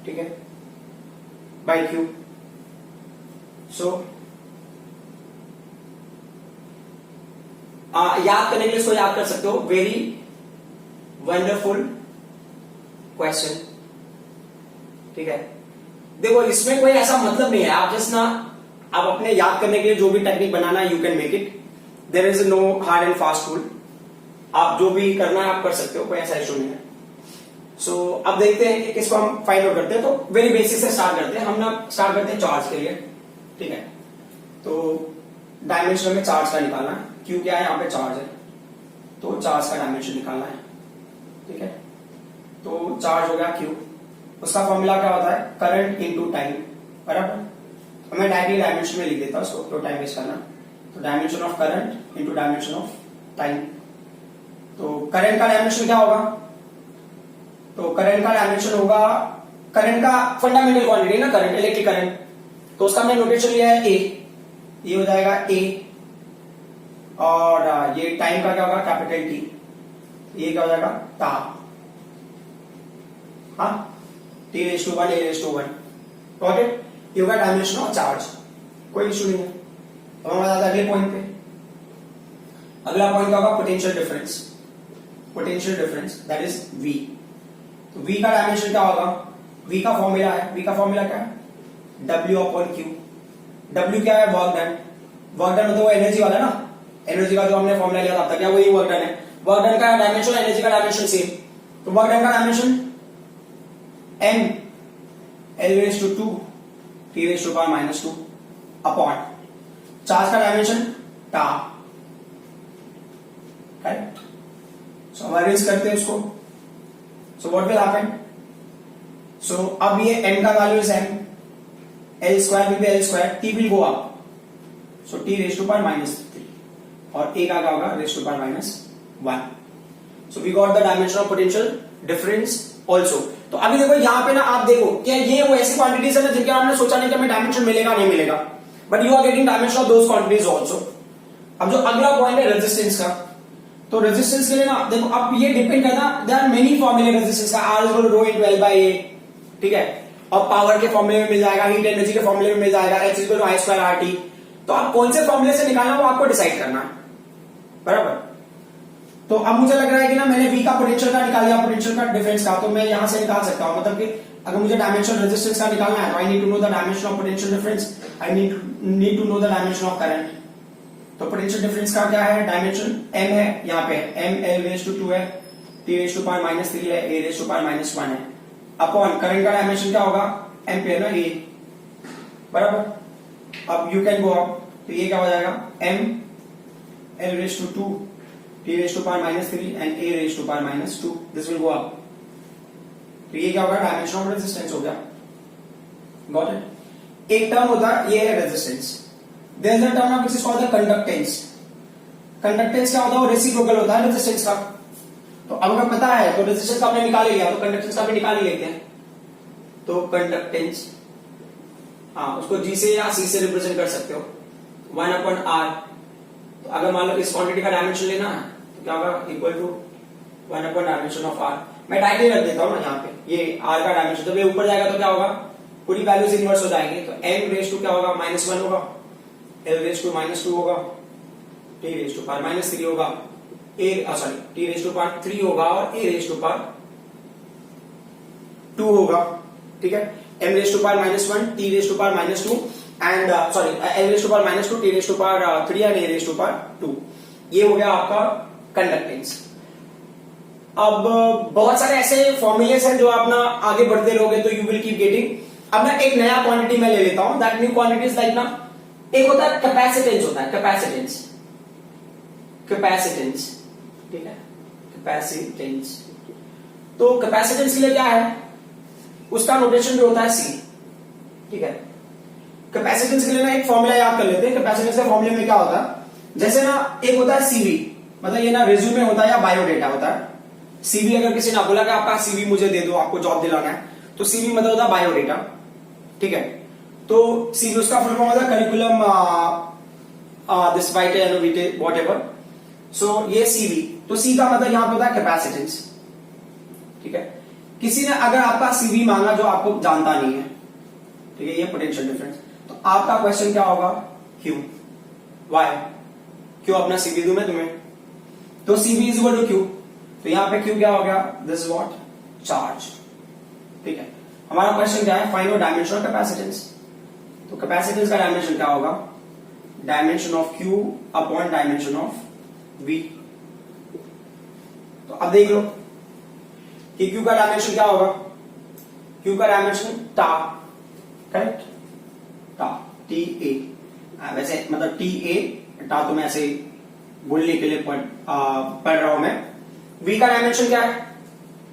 ठीक है, बाई Q। सो याद करने के लिए इसको याद कर सकते हो, वेरी वंडरफुल क्वेश्चन। ठीक है, देखो इसमें कोई ऐसा मतलब नहीं है, आप जस्ट ना, आप अपने याद करने के लिए जो भी टेक्निक बनाना है you can make it, there is no hard and fast rule, आप जो भी करना है आप कर सकते हो, कोई ऐसा इशू नहीं है। सो अब देखते हैं कि किसको हम फाइंड आउट करते हैं। तो वेरी बेसिक से स्टार्ट करते हैं, हम ना स्टार्ट करते हैं चार्ज के लिए। ठीक है, तो डायमेंशन में चार्ज का निकालना है, क्यू क्या है, यहाँ पे चार्ज है, तो चार्ज का डायमेंशन निकालना है। ठीक है, तो चार्ज हो गया क्यू, उसका फॉर्मूला क्या होता है, करंट इनटू टाइम, बराबर। तो मैं डायरेक्टली डायमेंशन में लिख देता हूं इसको, तो टाइम वेस्ट करना। तो dimension of current into dimension of time. तो करंट का डायमेंशन क्या होगा, तो करंट का डायमेंशन होगा, करंट का फंडामेंटल क्वांटिटी ना करंट, इलेक्ट्रिक करंट, तो उसका हमने नोटेशन लिया है ए, ये हो जाएगा ए, और ये टाइम का क्या होगा, कैपिटल टी, ये क्या हो जाएगा, टा। हाँ, T raise to 1 A raise to 1, got it. ये होगा डायमेंशन ऑफ चार्ज, कोई इशू नहीं है। तो हम आ जाते हैं अगले पॉइंट पे। अगला पॉइंट क्या होगा, potential difference. Potential difference that is V। तो V का डायमेंशन क्या होगा, V का फॉर्मूला है, V का फॉर्मूला क्या है, W अपॉन Q। W क्या है, वर्क डन। वर्क डन मतलब वो एनर्जी वाला ना, एनर्जी का जो हमने फॉर्मूला लिया था, क्या वही वर्क डन है। वर्क डन का डायमेंशन, एनर्जी का डायमेंशन सेम, तो वर्क डन का dimension m L raise to 2 T raise to power -2 upon charge का डायमेंशन टा। राइट, सो हम अरेंज करते हैं उसको। So what will happen, so अब ये m का value is m, L square will be L square, T will go up, so T raise to power -3, और A का क्या होगा, raise to power -1। So we got the dimension of potential difference also. तो अभी देखो यहाँ पे ना, आप देखो क्या ये वो ऐसी क्वांटिटीज है ना जिनके हमने सोचा नहीं कि हमें डायमेंशन मिलेगा नहीं मिलेगा, but you are getting dimension of those quantities also. अब जो अगला पॉइंट है रेजिस्टेंस का, तो रेजिस्टेंस के लिए ना देखो, अब ये डिपेंड करता, देयर आर मेनी फॉर्मूले रेजिस्टेंस का, R is rho in 12/A। ठीक है, और पावर के फॉर्मूले में मिल जाएगा, हीट एनर्जी के फॉर्मूले में मिल जाएगा, H is equal to I square RT। तो आप कौन से फॉर्मूले से निकालना वो आपको डिसाइड करना है, बराबर। तो अब मुझे लग रहा है कि ना मैंने V का पोटेंशियल का निकाल लिया, पोटेंशियल का डिफरेंस का, तो मैं यहां से निकाल सकता हूं, मतलब कि अगर मुझे डायमेंशन रेजिस्टेंस का निकालना है, तो I need to know the dimension of potential difference, I need to know the dimension of current. तो पोटेंशियल डिफरेंस का क्या है, डायमेंशन m है, यहाँ पे m L रेज़ टू 2 है, T रेज़ टू पावर -3 है, A रेज़ टू पावर -1 है, अपॉन करंट का डायमेंशन क्या होगा, एम्पियर ना, ये बराबर। अब यू कैन गो अप, तो ये क्या हो जाएगा, m L raise to 2 T raise to power -3 and A raise to power -2, this will go up. तो ये क्या होगा, डायमेंशन ऑफ रेजिस्टेंस हो गया, गॉट इट। एक टर्म होता है, ये है resistance. There is a term which is called the conductance. Conductance क्या होता है, वो रेसिप्रोकल होता है रेजिस्टेंस का। तो अब अगर पता है तो रेजिस्टेंस का हमने निकाल लिया, तो कंडक्टेंस का भी निकाल ही लेते हैं। तो कंडक्टेंस, हाँ, उसको G से या C से रिप्रेजेंट कर सकते हो, 1/R। तो अगर मान लो इस क्वांटिटी का डायमेंशन लेना है, तो क्या होगा, इक्वल टू 1/डायमेंशन ऑफ R। मैं डायरेक्टली रख देता हूं ना यहाँ पे, ये R का डायमेंशन, जब ये ऊपर जाएगा तो क्या होगा, पूरी वैल्यूज इनवर्स हो जाएंगे। तो m रेज़ टू क्या होगा, -1 होगा, L रेज़ टू -2 होगा, T रेज़ टू पावर -3 होगा, T रेज़ टू पावर 3 होगा, और A रेज़ टू पावर 2 होगा। ठीक है, m raise to power -1, T raise to power -2 and L raise to power -2, T raise to power 3 and A raise to power 2। ये हो गया आपका कंडक्टेंस। अब बहुत सारे ऐसे फॉर्मूलेस हैं जो आप ना आगे बढ़ते रहोगे तो यू विल कीप गेटिंग अब ना एक नया क्वांटिटी मैं ले लेता हूं, that new quantity is like ना, एक होता है कैपेसिटेंस, होता है कैपेसिटेंस, कैपेसिटेंस, ठीक है, कैपेसिटेंस। तो कैपेसिटेंस के लिए क्या है, उसका नोटेशन भी होता है सी, ठीक है। कैपेसिटेंस के लिए ना एक फॉर्मूला याद कर लेते हैं। कैपेसिटेंस के फॉर्मूले में क्या होता है, जैसे ना एक होता है सीवी, मतलब ये ना रिज्यूमे होता है या बायोडेटा होता है। सीवी अगर किसी ने बोला कि आपका सीवी मुझे दे दो, आपको जॉब दिलाना है, तो सीवी मतलब होता है बायोडेटा, ठीक है। तो सीवी उसका फुल फॉर्म होता है करिकुलम दिस वाइटे व्हाटएवर। सो ये सीवी, तो सी का मतलब यहां पे होता है कैपेसिटेंस, ठीक है। किसी ने अगर आपका सीवी मांगा जो आपको जानता नहीं है, ठीक है, ये पोटेंशियल डिफरेंस, तो आपका क्वेश्चन क्या होगा, क्यू, वाई, क्यों अपना सीवी दूं मैं तुम्हें, तो CV is equal to Q, तो यहां पे क्यू क्या हो गया, दिस व्हाट, चार्ज, ठीक है। हमारा क्वेश्चन क्या है, find the dimension of capacitance, तो कैपेसिटेंस का डायमेंशन क्या होगा, dimension of Q upon dimension of V. तो अब देख लो कि क्यू का डायमेंशन क्या होगा, क्यू का डायमेंशन टा, करेक्ट, टा, टी ए, वैसे मतलब टी ए, टा तो मैं ऐसे बोलने के लिए पढ़ रहा हूं मैं। वी का डायमेंशन क्या है,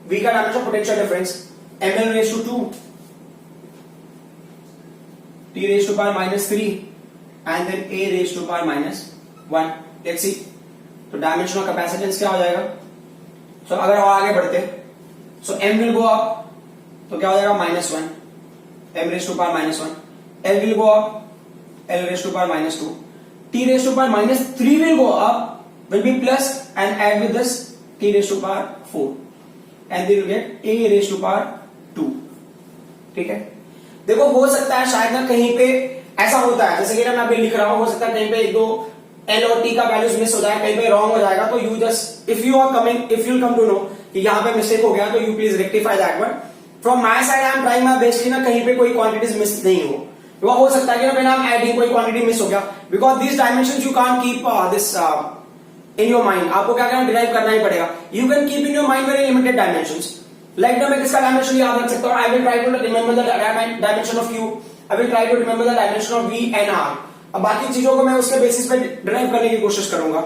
वी का dimension potential difference, M L raise to 2, T raise to power -3 and then A raise to power -1। Let's see, तो डायमेंशन ऑफ कैपेसिटेंस क्या हो जाएगा, सो अगर और आगे बढ़ते, so M will go up, तो क्या हो जाएगा -1, M raise to power -1, L will go up, L raise to power -2, T raise to power -3 will go up, will be plus and add with this T raise to power 4 and they will get A raise to power 2, ठीक है। देखो हो सकता है शायद ना कहीं पे ऐसा होता है, जैसे कि ना मैं अभी लिख रहा हूं, हो सकता है कहीं पे एक दो एल और टी का वैल्यूज मिस हो जाए, कहीं पे रॉन्ग हो जाएगा, तो you just if you come to know कि यहां पे मिस्टेक हो गया, तो you please rectify that one. From my side I am trying my best कि ना कहीं पे कोई क्वांटिटीज मिस नहीं हो, वो हो सकता है कि ना व्हेन आई एम एडिंग कोई क्वांटिटी मिस हो गया, because this dimensions you can't keep this in your mind, आपको क्या करना, डिराइव करना ही पड़ेगा। You can keep in your mind very limited dimensions, like ना मैं किसका डायमेंशन याद रख सकता हूं, I will try to remember the dimension of Q, I will try to remember the dimension of V and R. अब बाकी चीजों को मैं उसके बेसिस पे डिराइव करने की कोशिश करूंगा,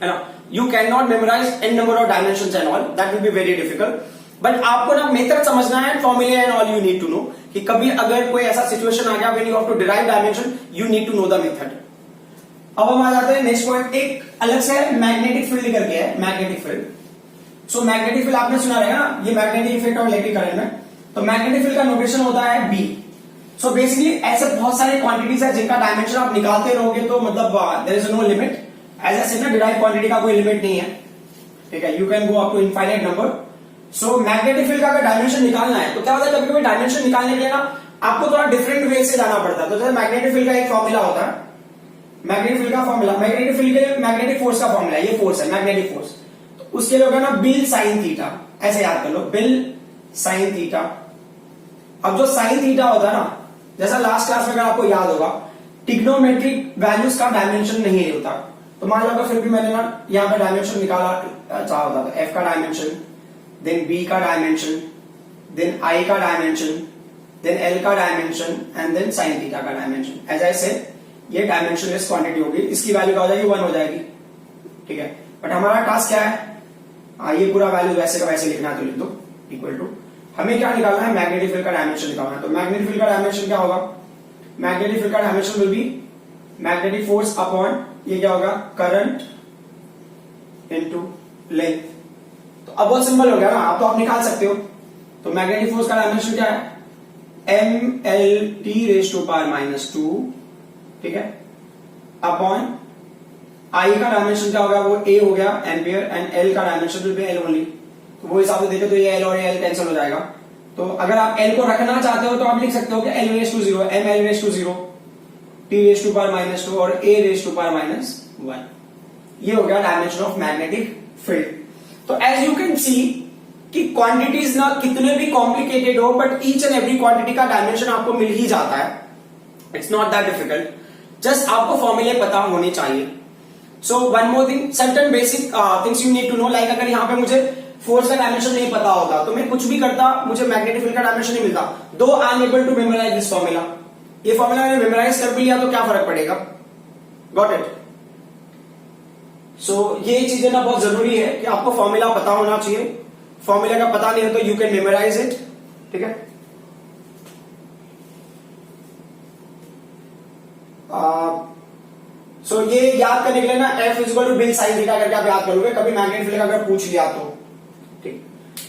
है ना। You can not memorize an number of dimensions and all, that will be very difficult, but आपको ना मेथड समझना है, फॉर्मूले and all you need to know, कि कभी अगर कोई ऐसा सिचुएशन आ गया when you have to derive dimension, you need to know the method. अब हम आ जाते हैं नेक्स्ट पॉइंट, एक अलग से मैग्नेटिक फील्ड करके है, मैग्नेटिक फील्ड। सो मैग्नेटिक फील्ड आपने सुना रहेगा ना, ये magnetic effect of electric current में, तो मैग्नेटिक फील्ड का नोटेशन होता है बी। सो बेसिकली ऐसे बहुत सारे क्वांटिटीज है जिनका डायमेंशन आप निकालते रहोगे, तो मतलब there is no limit, as I said ना डिराइव क्वांटिटी का कोई लिमिट नहीं है, ठीक है, you can go up to infinite number. So magnetic field का अगर डायमेंशन निकालना है, तो क्या होता है, कभी कभी डायमेंशन निकालने के लिए ना आपको थोड़ा डिफरेंट वे से जाना पड़ता है। तो जैसे मैग्नेटिक फील्ड का एक फॉर्मूला होता है, मैग्नेटिक फील्ड का फॉर्मूला, मैग्नेटिक फील्ड के लिए मैग्नेटिक फोर्स का फॉर्मूला, ये फोर्स है मैग्नेटिक फोर्स, तो उसके लिए होगा ना बिल साइन थीटा, ऐसे याद कर लो, बिल साइन थीटा। अब जो साइन थीटा होता है ना, जैसा लास्ट क्लास में अगर आपको याद होगा, ट्रिग्नोमेट्रिक वैल्यूज का डायमेंशन नहीं होता, तो मान लो फिर भी मैंने ना यहां पर डायमेंशन निकाला चाह होता, तो एफ का डायमेंशन, देन बी का डायमेंशन, देन आई का डायमेंशन, देन एल का dimension and then sine theta का डायमेंशन। एज आई सेड, ये डायमेंशनलेस क्वांटिटी होगी, इसकी वैल्यू क्या हो जाएगी, 1 हो जाएगी, ठीक है। बट हमारा टास्क क्या है, ये पूरा वैल्यू वैसे का वैसे लिखना है, तो लिख दो इक्वल टू, हमें क्या निकालना है, मैग्नेटिक फील्ड का डायमेंशन निकालना है। तो मैग्नेटिक फील्ड का डायमेंशन क्या होगा, मैग्नेटिक फील्ड का dimension will be magnetic force upon, ये क्या होगा, करंट इनटू लेंथ। तो अब बहुत सिंपल हो गया ना, आप तो आप निकाल सकते हो। तो मैग्नेटिक फोर्स का डायमेंशन क्या है, M L T raise to power -2, ठीक है, अपॉन आई का डायमेंशन क्या होगा, वो ए हो गया एम्पियर, एंड एल का dimension will be L only. तो वो हिसाब से देखे तो ये एल और एल कैंसिल हो जाएगा। तो अगर आप एल को रखना चाहते हो तो आप लिख सकते हो कि L raise to 0, M L raise to 0, T raise to power -2 और ए रेस टू पावर -1। ये हो गया डायमेंशन ऑफ मैग्नेटिक फील्ड। तो एज यू कैन सी कि क्वांटिटीज ना कितने भी कॉम्प्लिकेटेड हो, but each and every quantity का डायमेंशन आपको मिल ही जाता है, it's not that difficult, just आपको फॉर्मूले पता होने चाहिए। So one more thing, certain basic things you need to know, like अगर यहां पे मुझे फोर्स का डायमेंशन नहीं पता होता तो मैं कुछ भी करता, मुझे मैग्नेटिक फील्ड का डायमेंशन नहीं मिलता। Though I am able to memorise this formula, ये फॉर्मूला मैंने मेमोराइज कर भी लिया तो क्या फर्क पड़ेगा। Got it. सो ये चीजें ना बहुत जरूरी है कि आपको फॉर्मूला पता होना चाहिए। फॉर्मूला का पता नहीं हो तो यू कैन मेमोराइज इट। ठीक है। सो ये याद करने के लिए ना F equal to B I L sine theta करके आप याद करोगे, कभी मैग्नेटिक फील्ड का अगर पूछ लिया तो। ठीक।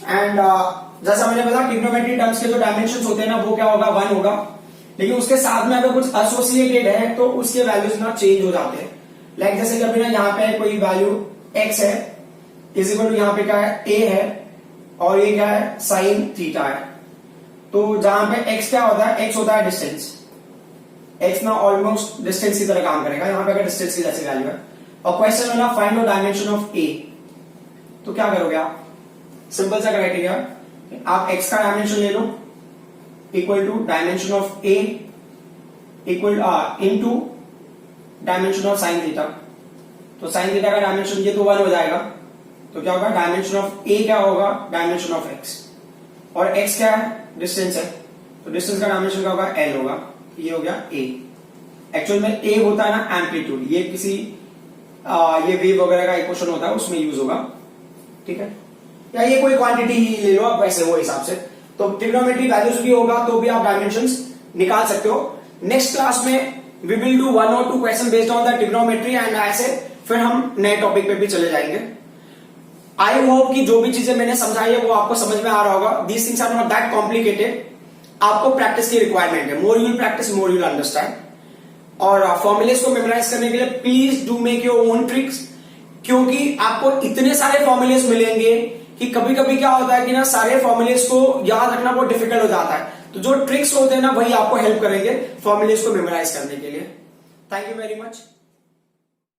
एंड जैसा मैंने बताया ट्रिग्नोमेट्री टर्म्स के जो डायमेंशंस होते हैं ना वो क्या होगा, 1 होगा। लेकिन उसके साथ में अगर कुछ एसोसिएटेड है तो उसके वैल्यूज ना चेंज हो जाते हैं। लाइक जैसे कि अभी ना यहाँ पे कोई वैल्यू x है इज इक्वल टू यहाँ पे क्या है a है और ये क्या है साइन थीटा है। तो जहां पे x क्या होता है, x होता है डिस्टेंस, x ना ऑलमोस्ट डिस्टेंस की तरह काम करेगा। यहाँ पे अगर डिस्टेंस की जैसी वैल्यू है और क्वेश्चन है ना find the dimension of a, तो क्या करोगे आप, सिंपल सा क्राइटेरिया, आप x का डायमेंशन ले लो equal to dimension of a equal into dimension of sine theta. तो साइन थीटा का डायमेंशन ये तो 1 हो जाएगा, तो क्या होगा डायमेंशन ऑफ a क्या होगा, डायमेंशन ऑफ x, और x क्या है डिस्टेंस है, तो डिस्टेंस का डायमेंशन क्या होगा l होगा। ये हो गया a। एक्चुअल में a होता है ना एम्पलीट्यूड, ये किसी ये वेव वगैरह का इक्वेशन होता है उसमें यूज होगा। ठीक है, या ये कोई क्वांटिटी ही ले लो आप वैसे वो हिसाब से। तो ट्रिग्नोमेट्री वैल्यूज भी होगा तो भी आप डायमेंशंस निकाल सकते हो। नेक्स्ट क्लास में वी विल डू 1 और 2 question based on the trigonometry and ऐसे फिर हम नए टॉपिक पे भी चले जाएंगे। आई होप कि जो भी चीजें मैंने समझाई है वो आपको समझ में आ रहा होगा। These things are not that complicated, आपको प्रैक्टिस की रिक्वायरमेंट है। More you will practise more you will understand. और फॉर्मुलेस को मेमोराइज करने के लिए please do make your own tricks, क्योंकि आपको इतने सारे फॉर्मुलेस मिलेंगे कि कभी कभी क्या होता है कि ना सारे फॉर्मुलेस को याद रखना बहुत डिफिकल्ट हो जाता है। तो जो ट्रिक्स होते हैं ना वही आपको हेल्प करेंगे फॉर्मुलेस को मेमोराइज करने के लिए। Thank you very much.